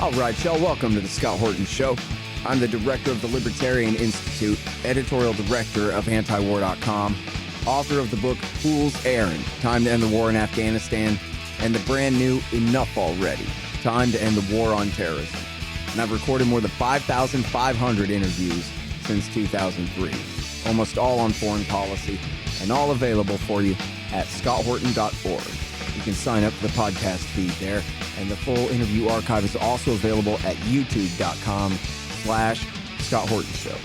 All right, y'all, welcome to the Scott Horton Show. I'm the director of the Libertarian Institute, editorial director of antiwar.com, author of the book Fool's Errand, Time to End the War in Afghanistan, and the brand new Enough Already, Time to End the War on Terrorism. And I've recorded more than 5,500 interviews since 2003, almost all on foreign policy, and all available for you at scotthorton.org. You can sign up for the podcast feed there, and the full interview archive is also available at youtube.com/Scott Horton Show.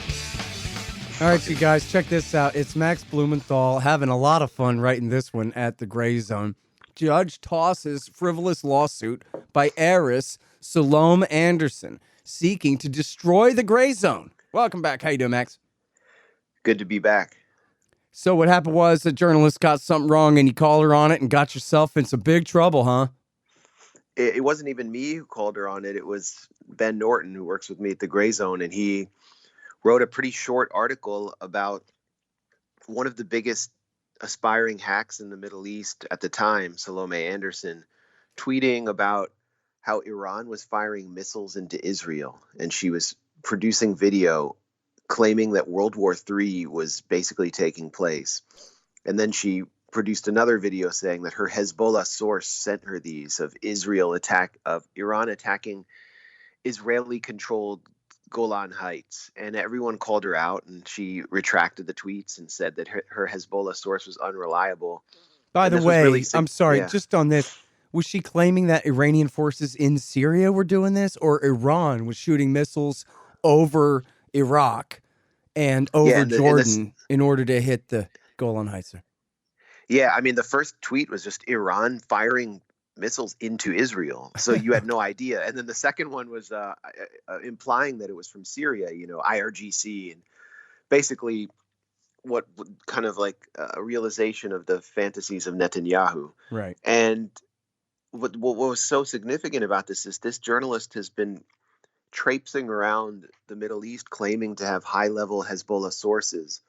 All right, you guys, check this out. It's Max Blumenthal having a lot of fun writing this one at the Grayzone. Judge tosses frivolous lawsuit by heiress Sulome Anderson, seeking to destroy the Grayzone. Welcome back. How you doing, Max? Good to be back. So what happened was a journalist got something wrong and you called her on it and got yourself in some big trouble, huh? It wasn't even me who called her on it. It was Ben Norton, who works with me at the Grayzone, and he wrote a pretty short article about one of the biggest aspiring hacks in the Middle East at the time, Sulome Anderson, tweeting about how Iran was firing missiles into Israel, and she was producing video claiming that World War III was basically taking place. And then she produced another video saying that her Hezbollah source sent her these of Iran attacking Israeli-controlled Golan Heights. And everyone called her out, and she retracted the tweets and said that her Hezbollah source was unreliable. By the way, I'm sorry, just on this, was she claiming that Iranian forces in Syria were doing this, or Iran was shooting missiles over Iraq and over Jordan in order to hit the Golan Heights? Yeah, I mean, the first tweet was just Iran firing missiles into Israel. So you had no idea. And then the second one was implying that it was from Syria, IRGC, and basically what kind of like a realization of the fantasies of Netanyahu. Right. And what was so significant about this is this journalist has been traipsing around the Middle East claiming to have high-level Hezbollah sources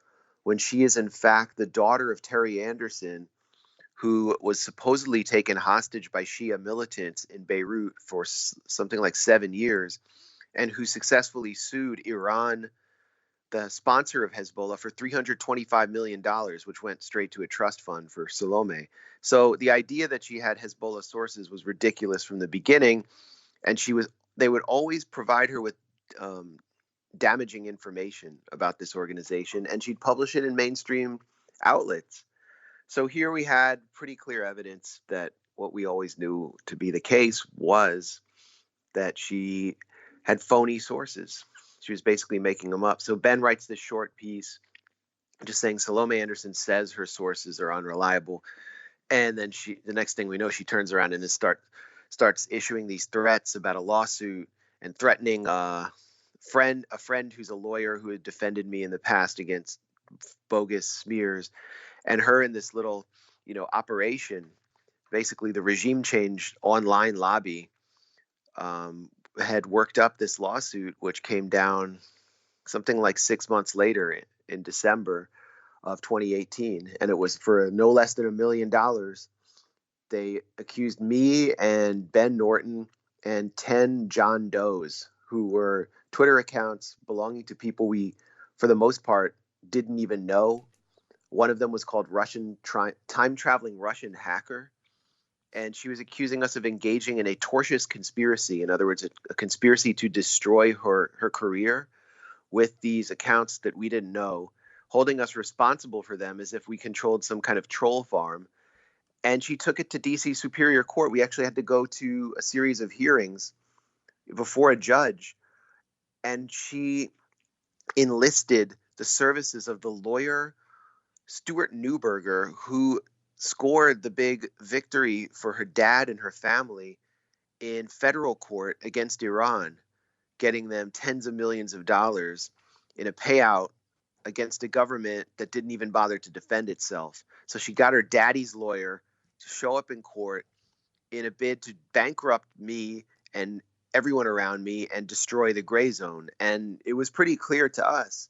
when she is in fact the daughter of Terry Anderson, who was supposedly taken hostage by Shia militants in Beirut for something like 7 years, and who successfully sued Iran, the sponsor of Hezbollah, for $325 million, which went straight to a trust fund for Sulome. So the idea that she had Hezbollah sources was ridiculous from the beginning, and they would always provide her with damaging information about this organization, and she'd publish it in mainstream outlets. So here we had pretty clear evidence that what we always knew to be the case was that she had phony sources. She was basically making them up. So Ben writes this short piece just saying Sulome Anderson says her sources are unreliable. And then the next thing we know, she turns around and starts issuing these threats about a lawsuit and threatening a friend who's a lawyer who had defended me in the past against bogus smears. And her in this little, operation, basically the regime change online lobby, had worked up this lawsuit, which came down something like 6 months later in December of 2018. And it was for no less than $1 million. They accused me and Ben Norton and 10 John Does, who were Twitter accounts belonging to people we, for the most part, didn't even know. One of them was called time-traveling Russian hacker, and she was accusing us of engaging in a tortious conspiracy. In other words, a conspiracy to destroy her career with these accounts that we didn't know, holding us responsible for them as if we controlled some kind of troll farm. And she took it to D.C. Superior Court. We actually had to go to a series of hearings before a judge, and she enlisted the services of the lawyer Stuart Neuberger, who scored the big victory for her dad and her family in federal court against Iran, getting them tens of millions of dollars in a payout against a government that didn't even bother to defend itself. So she got her daddy's lawyer to show up in court in a bid to bankrupt me and everyone around me and destroy the Grayzone. And it was pretty clear to us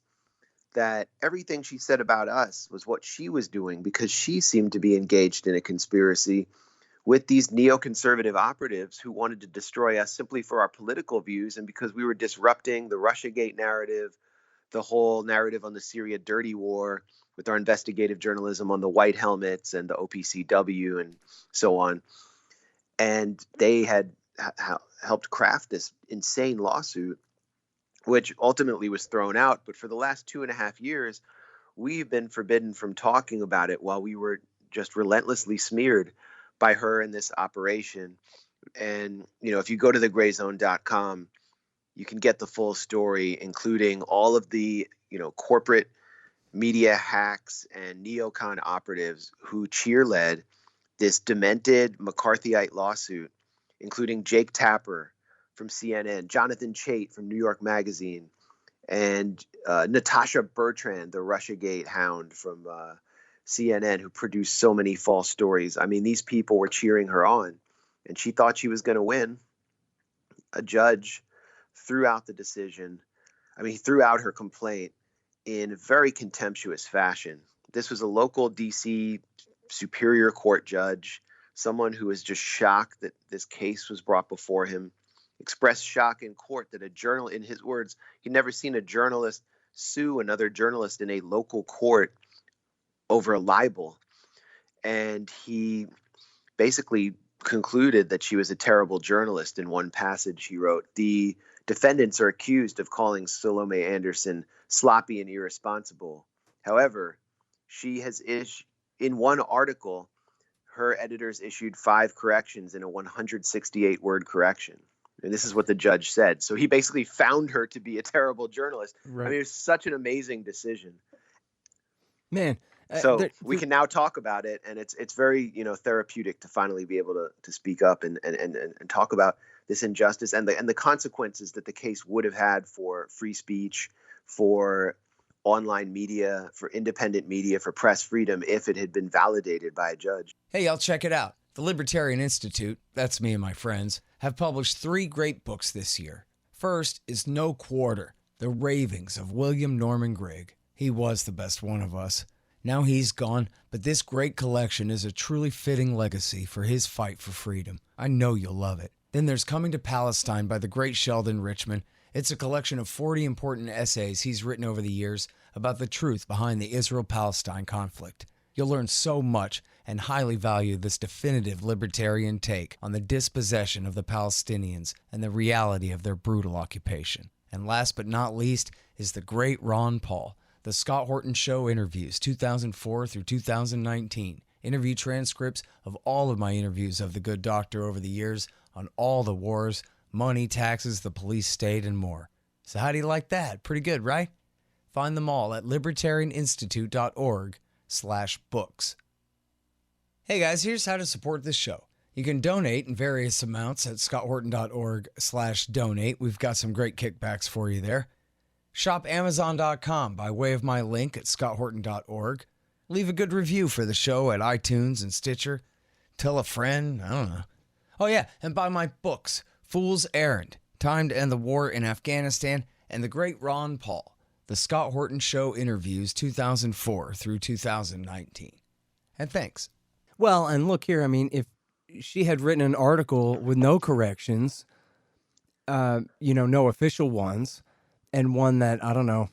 that everything she said about us was what she was doing, because she seemed to be engaged in a conspiracy with these neoconservative operatives who wanted to destroy us simply for our political views and because we were disrupting the Russiagate narrative, the whole narrative on the Syria dirty war, with our investigative journalism on the white helmets and the OPCW and so on. And they had helped craft this insane lawsuit, which ultimately was thrown out. But for the last 2.5 years, we've been forbidden from talking about it while we were just relentlessly smeared by her in this operation. And, if you go to the Grayzone.com, you can get the full story, including all of the, corporate media hacks and neocon operatives who cheerled this demented McCarthyite lawsuit, including Jake Tapper from CNN, Jonathan Chait from New York Magazine, and Natasha Bertrand, the Russiagate hound from CNN, who produced so many false stories. I mean, these people were cheering her on, and she thought she was going to win. A judge threw out the decision. He threw out her complaint in very contemptuous fashion. This was a local DC Superior Court judge, someone who was just shocked that this case was brought before him, expressed shock in court that a journalist, in his words, he'd never seen a journalist sue another journalist in a local court over a libel. And he basically concluded that she was a terrible journalist. In one passage, he wrote, "The defendants are accused of calling Sulome Anderson sloppy and irresponsible. However, she has in one article, her editors issued 5 corrections in a 168-word correction." And this is what the judge said. So he basically found her to be a terrible journalist. Right. It was such an amazing decision. Man. So we can now talk about it, and it's very therapeutic to finally be able to speak up and talk about this injustice and the consequences that the case would have had for free speech, for online media, for independent media, for press freedom if it had been validated by a judge. Hey, y'all, check it out. The Libertarian Institute, that's me and my friends, have published 3 great books this year. First is No Quarter, The Ravings of William Norman Grigg. He was the best one of us. Now he's gone, but this great collection is a truly fitting legacy for his fight for freedom. I know you'll love it. Then there's Coming to Palestine by the great Sheldon Richman. It's a collection of 40 important essays he's written over the years about the truth behind the Israel-Palestine conflict. You'll learn so much and highly value this definitive libertarian take on the dispossession of the Palestinians and the reality of their brutal occupation. And last but not least is the great Ron Paul, The Scott Horton Show Interviews, 2004 through 2019. Interview transcripts of all of my interviews of the good doctor over the years on all the wars, money, taxes, the police state, and more. So how do you like that? Pretty good, right? Find them all at libertarianinstitute.org/books. Hey guys, here's how to support this show. You can donate in various amounts at scotthorton.org/donate. We've got some great kickbacks for you there. Shop Amazon.com by way of my link at scotthorton.org. Leave a good review for the show at iTunes and Stitcher. Tell a friend, I don't know. Oh yeah, and buy my books, Fool's Errand, Time to End the War in Afghanistan, and The Great Ron Paul, The Scott Horton Show Interviews 2004 through 2019. And thanks. Well, and look here, if she had written an article with no corrections, no official ones, and one that, I don't know,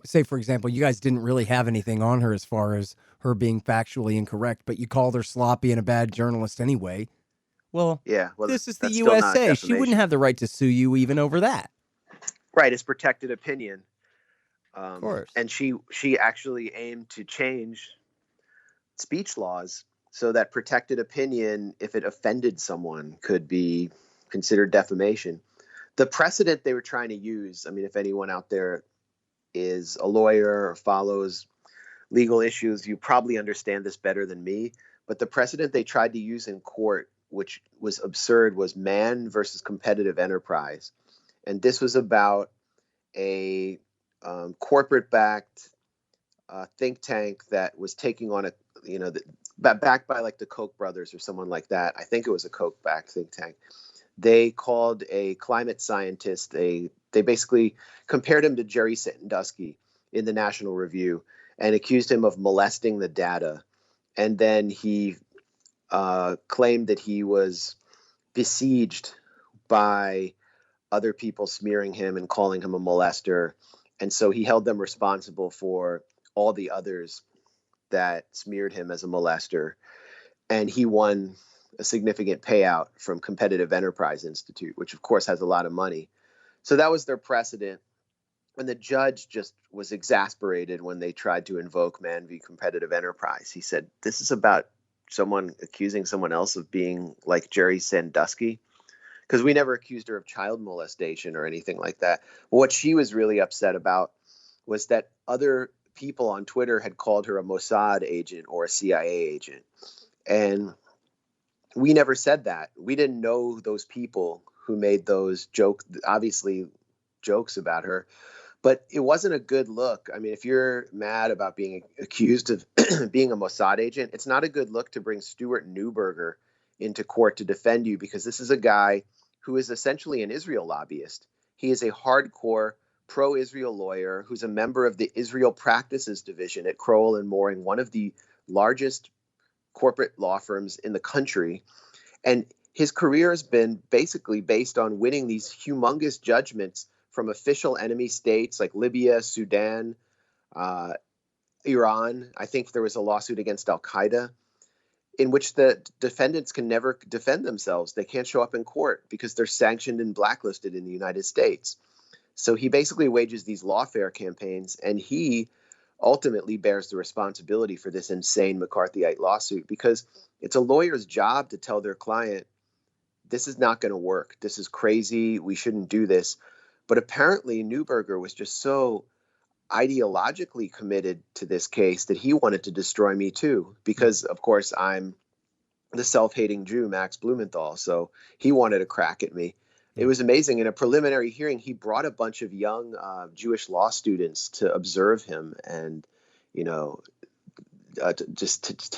say, for example, you guys didn't really have anything on her as far as her being factually incorrect, but you called her sloppy and a bad journalist anyway. Well, this is the USA. She wouldn't have the right to sue you even over that. Right. It's protected opinion. Of course. And she actually aimed to change speech laws so that protected opinion, if it offended someone, could be considered defamation. The precedent they were trying to use, if anyone out there is a lawyer or follows legal issues, you probably understand this better than me. But the precedent they tried to use in court, which was absurd, was Mann versus Competitive Enterprise. And this was about a corporate-backed think tank that was taking on backed by like the Koch brothers or someone like that. I think it was a Koch-backed think tank. They called a climate scientist, they basically compared him to Jerry Sandusky in the National Review and accused him of molesting the data. And then he claimed that he was besieged by other people smearing him and calling him a molester. And so he held them responsible for all the others that smeared him as a molester. And he won a significant payout from Competitive Enterprise Institute, which of course has a lot of money. So that was their precedent. And the judge just was exasperated when they tried to invoke Man v. Competitive Enterprise. He said, this is about someone accusing someone else of being like Jerry Sandusky, because we never accused her of child molestation or anything like that. But what she was really upset about was that other people on Twitter had called her a Mossad agent or a CIA agent. And we never said that. We didn't know those people who made those jokes about her. But it wasn't a good look. I mean, if you're mad about being accused of being a Mossad agent, it's not a good look to bring Stuart Neuberger into court to defend you, because this is a guy who is essentially an Israel lobbyist. He is a hardcore pro-Israel lawyer who's a member of the Israel Practices Division at Crowell and Mooring, one of the largest corporate law firms in the country. And his career has been basically based on winning these humongous judgments from official enemy states like Libya, Sudan, Iran. I think there was a lawsuit against Al-Qaeda in which the defendants can never defend themselves. They can't show up in court because they're sanctioned and blacklisted in the United States. So he basically wages these lawfare campaigns, and he ultimately bears the responsibility for this insane McCarthyite lawsuit, because it's a lawyer's job to tell their client, this is not going to work. This is crazy. We shouldn't do this. But apparently Neuberger was just so ideologically committed to this case that he wanted to destroy me too, because of course I'm the self-hating Jew, Max Blumenthal. So he wanted a crack at me. It was amazing. In a preliminary hearing, he brought a bunch of young Jewish law students to observe him and, to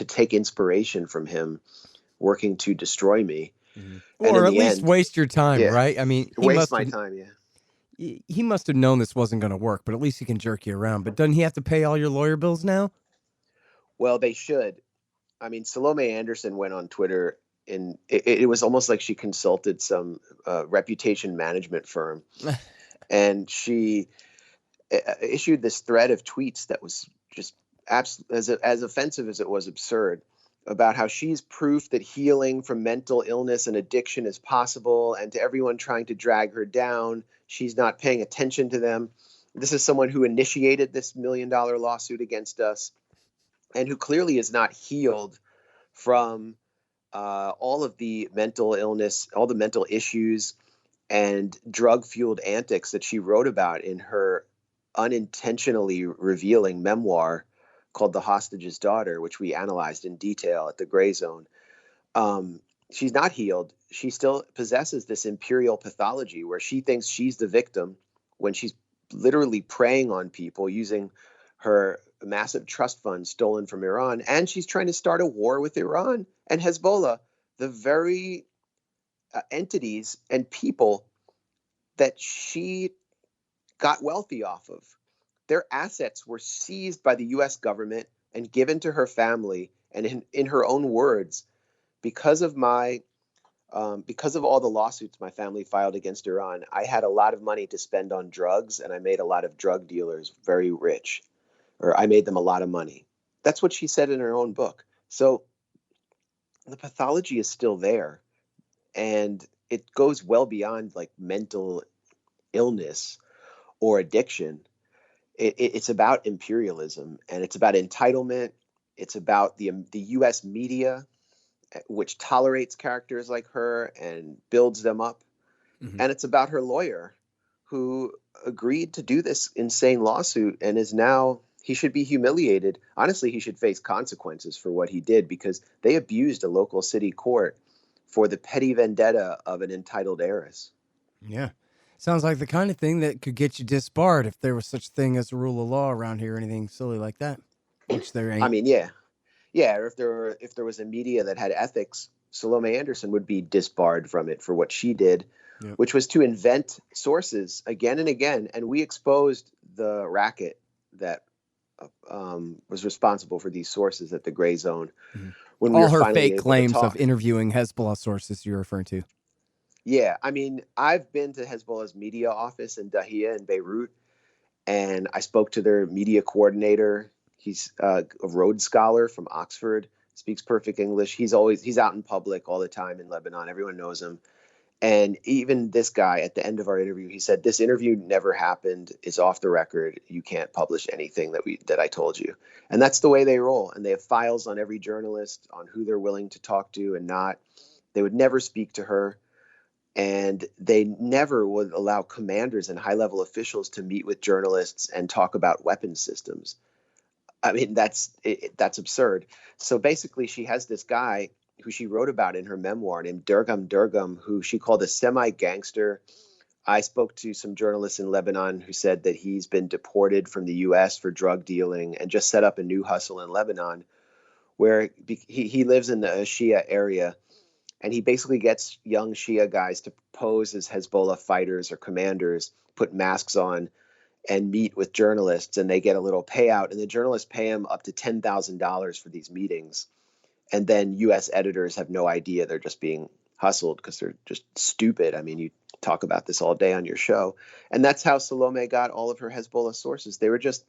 take inspiration from him working to destroy me. Mm-hmm. And or in at the least end, waste your time, yeah, right? I mean, waste my time. Yeah. He must have known this wasn't going to work, but at least he can jerk you around. But doesn't he have to pay all your lawyer bills now? Well, they should. I mean, Sulome Anderson went on Twitter, and it was almost like she consulted some reputation management firm. And she issued this thread of tweets that was just as offensive as it was absurd, about how she's proof that healing from mental illness and addiction is possible, and to everyone trying to drag her down, she's not paying attention to them. This is someone who initiated this $1 million lawsuit against us, and who clearly is not healed from all of the mental illness, all the mental issues and drug-fueled antics that she wrote about in her unintentionally revealing memoir called The Hostage's Daughter, which we analyzed in detail at the Grayzone. She's not healed. She still possesses this imperial pathology where she thinks she's the victim when she's literally preying on people using her massive trust fund stolen from Iran. And she's trying to start a war with Iran and Hezbollah, the very entities and people that she got wealthy off of. Their assets were seized by the U.S. government and given to her family. And in her own words, because of all the lawsuits my family filed against Iran, I had a lot of money to spend on drugs, and I made a lot of drug dealers very rich, or I made them a lot of money. That's what she said in her own book. So the pathology is still there, and it goes well beyond like mental illness or addiction. It's about imperialism, and it's about entitlement. It's about the U.S. media, which tolerates characters like her and builds them up. Mm-hmm. And it's about her lawyer, who agreed to do this insane lawsuit and is now, he should be humiliated. Honestly, he should face consequences for what he did, because they abused a local city court for the petty vendetta of an entitled heiress. Yeah. Sounds like the kind of thing that could get you disbarred if there was such a thing as a rule of law around here or anything silly like that, which there ain't. I mean, yeah. Yeah, or if there was a media that had ethics, Sulome Anderson would be disbarred from it for what she did, yep, which was to invent sources again and again. And we exposed the racket that was responsible for these sources at the Grayzone. When we All were her finally fake able to claims of talk. interviewing Hezbollah sources you're referring to. Yeah, I mean, I've been to Hezbollah's media office in Dahia in Beirut, and I spoke to their media coordinator. He's a Rhodes Scholar from Oxford, speaks perfect English. He's out in public all the time in Lebanon. Everyone knows him. And even this guy, at the end of our interview, he said, "This interview never happened. It's off the record. You can't publish anything that I told you." And that's the way they roll. And they have files on every journalist on who they're willing to talk to and not. They would never speak to her. And they never would allow commanders and high-level officials to meet with journalists and talk about weapons systems. I mean, that's absurd. So basically, she has this guy who she wrote about in her memoir named Durgam, who she called a semi-gangster. I spoke to some journalists in Lebanon who said that he's been deported from the U.S. for drug dealing and just set up a new hustle in Lebanon where he lives in the Shia area. And he basically gets young Shia guys to pose as Hezbollah fighters or commanders, put masks on, and meet with journalists. And they get a little payout. And the journalists pay him up to $10,000 for these meetings. And then U.S. editors have no idea. They're just being hustled because they're just stupid. I mean, you talk about this all day on your show. And that's how Sulome got all of her Hezbollah sources. They were just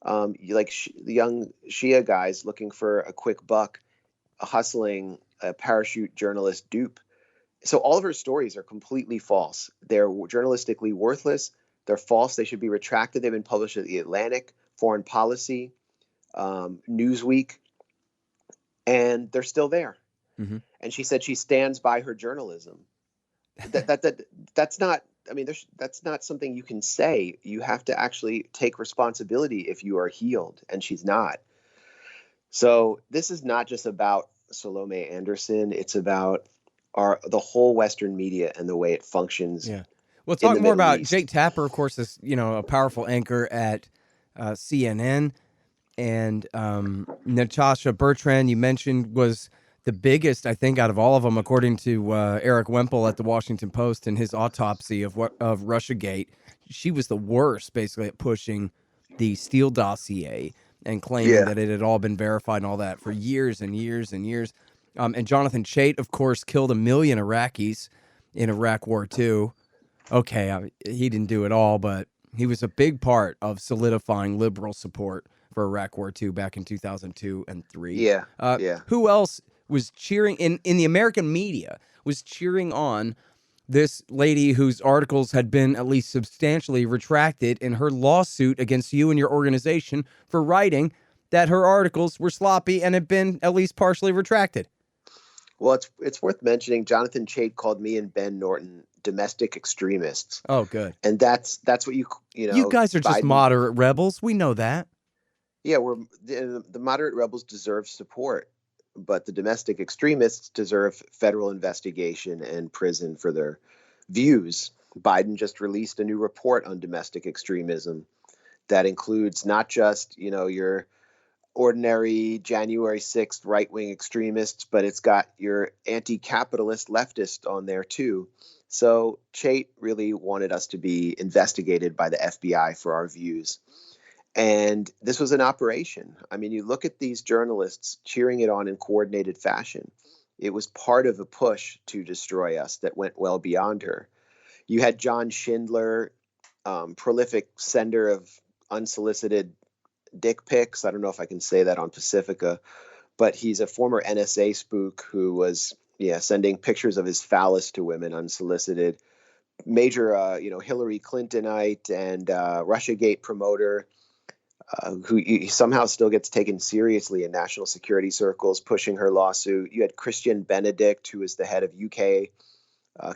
the young Shia guys looking for a quick buck, hustling a parachute journalist dupe. So all of her stories are completely false. They're journalistically worthless. They're false. They should be retracted. They've been published at The Atlantic, Foreign Policy, Newsweek, and they're still there. Mm-hmm. And she said she stands by her journalism. That's not. I mean, that's not something you can say. You have to actually take responsibility if you are healed, and she's not. So this is not just about Sulome Anderson. It's about the whole Western media and the way it functions. Yeah. We'll talk more about Jake Tapper, of course, is a powerful anchor at CNN, and Natasha Bertrand, you mentioned, was the biggest, I think, out of all of them, according to Eric Wemple at the Washington Post and his autopsy of Russiagate. She was the worst, basically, at pushing the Steele dossier and claiming that it had all been verified and all that for years and years and years. And Jonathan Chait, of course, killed 1 million Iraqis in Iraq War II. Okay, he didn't do it all, but he was a big part of solidifying liberal support for Iraq War II back in 2002 and 3. Yeah. Who else was cheering in the American media, was cheering on this lady whose articles had been at least substantially retracted in her lawsuit against you and your organization for writing that her articles were sloppy and had been at least partially retracted? Well, it's worth mentioning Jonathan Chait called me and Ben Norton domestic extremists. Oh, good. And that's what you know. You guys are just Biden, moderate rebels. We know that. Yeah, the moderate rebels deserve support, but the domestic extremists deserve federal investigation and prison for their views. Biden just released a new report on domestic extremism that includes not just, your ordinary January 6th right-wing extremists, but it's got your anti-capitalist leftist on there too. So Chait really wanted us to be investigated by the FBI for our views. And this was an operation. I mean, you look at these journalists cheering it on in coordinated fashion. It was part of a push to destroy us that went well beyond her. You had John Schindler, prolific sender of unsolicited dick pics. I don't know if I can say that on Pacifica, but he's a former NSA spook who was sending pictures of his phallus to women unsolicited. Major, Hillary Clintonite and Russiagate promoter who somehow still gets taken seriously in national security circles, pushing her lawsuit. You had Christian Benedict, who is the head of UK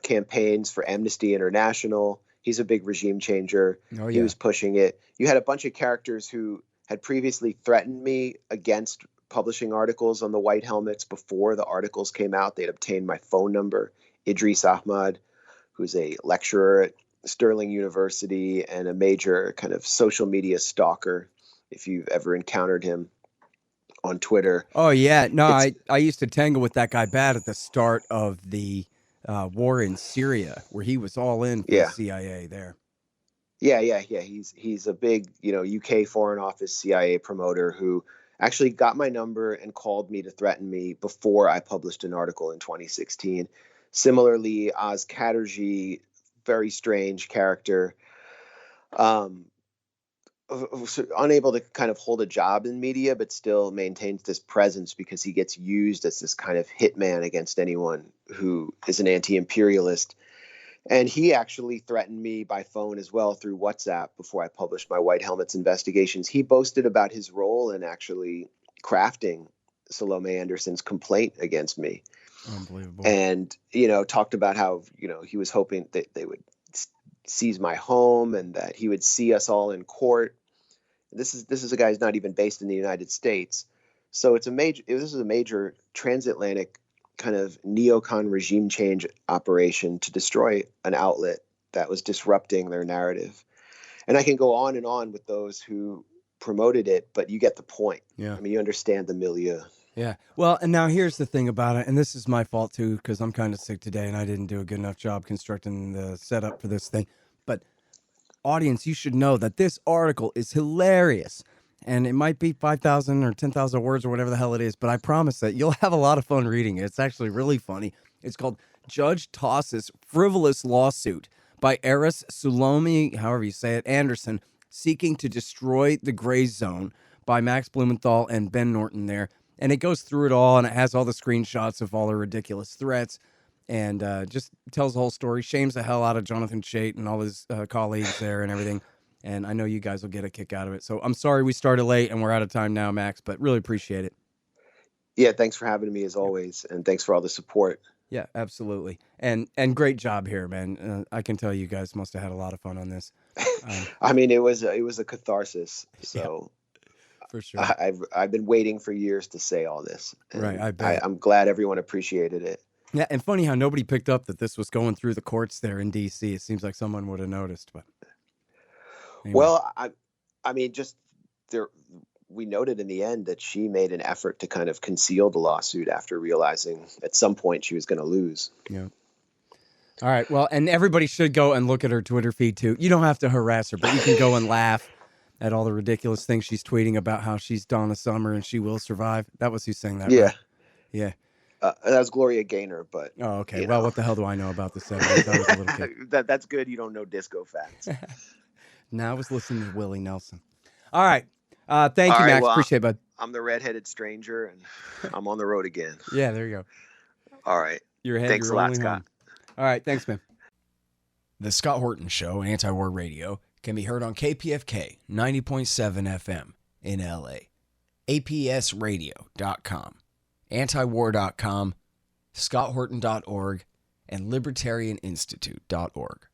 campaigns for Amnesty International. He's a big regime changer. Oh, yeah. He was pushing it. You had a bunch of characters who had previously threatened me against publishing articles on the White Helmets before the articles came out. They'd obtained my phone number. Idris Ahmad, who's a lecturer at Sterling University and a major kind of social media stalker, if you've ever encountered him on Twitter. Oh, yeah. No, I used to tangle with that guy bad at the start of the war in Syria, where he was all in for the CIA there. Yeah. He's a big, UK Foreign Office CIA promoter who actually got my number and called me to threaten me before I published an article in 2016. Similarly, Oz Chatterjee, very strange character, unable to kind of hold a job in media, but still maintains this presence because he gets used as this kind of hitman against anyone who is an anti-imperialist. And he actually threatened me by phone as well through WhatsApp before I published my White Helmets investigations. He boasted about his role in actually crafting Sulome Anderson's complaint against me. Unbelievable. And, talked about how, he was hoping that they would seize my home and that he would see us all in court. This is a guy who's not even based in the United States. So this is a major transatlantic kind of neocon regime change operation to destroy an outlet that was disrupting their narrative. And I can go on and on with those who promoted it, but you get the point. Yeah. I mean, you understand the milieu. Yeah. Well, and now here's the thing about it, and this is my fault too, because I'm kind of sick today and I didn't do a good enough job constructing the setup for this thing. But audience, you should know that this article is hilarious. And it might be 5,000 or 10,000 words or whatever the hell it is, but I promise that you'll have a lot of fun reading it. It's actually really funny. It's called Judge Tosses Frivolous Lawsuit by heiress Sulome, however you say it, Anderson, seeking to destroy the Grayzone by Max Blumenthal and Ben Norton there. And it goes through it all, and it has all the screenshots of all the ridiculous threats and just tells the whole story, shames the hell out of Jonathan Chait and all his colleagues there and everything. And I know you guys will get a kick out of it. So I'm sorry we started late and we're out of time now, Max, but really appreciate it. Yeah, thanks for having me as always, and thanks for all the support. Yeah, absolutely. And great job here, man. I can tell you guys must have had a lot of fun on this. I mean, it was a catharsis. So yeah, for sure. I've been waiting for years to say all this. Right, I bet. I'm glad everyone appreciated it. Yeah, and funny how nobody picked up that this was going through the courts there in D.C. It seems like someone would have noticed, but anyway. Well, I mean, just there. We noted in the end that she made an effort to kind of conceal the lawsuit after realizing at some point she was going to lose. Yeah. All right. Well, and everybody should go and look at her Twitter feed too. You don't have to harass her, but you can go and laugh at all the ridiculous things she's tweeting about how she's Donna Summer and she will survive. That was who sang that. Yeah. Right? Yeah. That was Gloria Gaynor, but oh, okay. Well, what the hell do I know about the 70s? I was a little kid. That's good. You don't know disco facts. Now I was listening to Willie Nelson. All right. Thank you, Max. Well, appreciate it, bud. I'm the redheaded stranger, and I'm on the road again. Yeah, there you go. All right. Thanks a lot, Scott. Home. All right. Thanks, man. The Scott Horton Show, Anti-War Radio, can be heard on KPFK 90.7 FM in LA, APSradio.com, antiwar.com, scotthorton.org, and libertarianinstitute.org.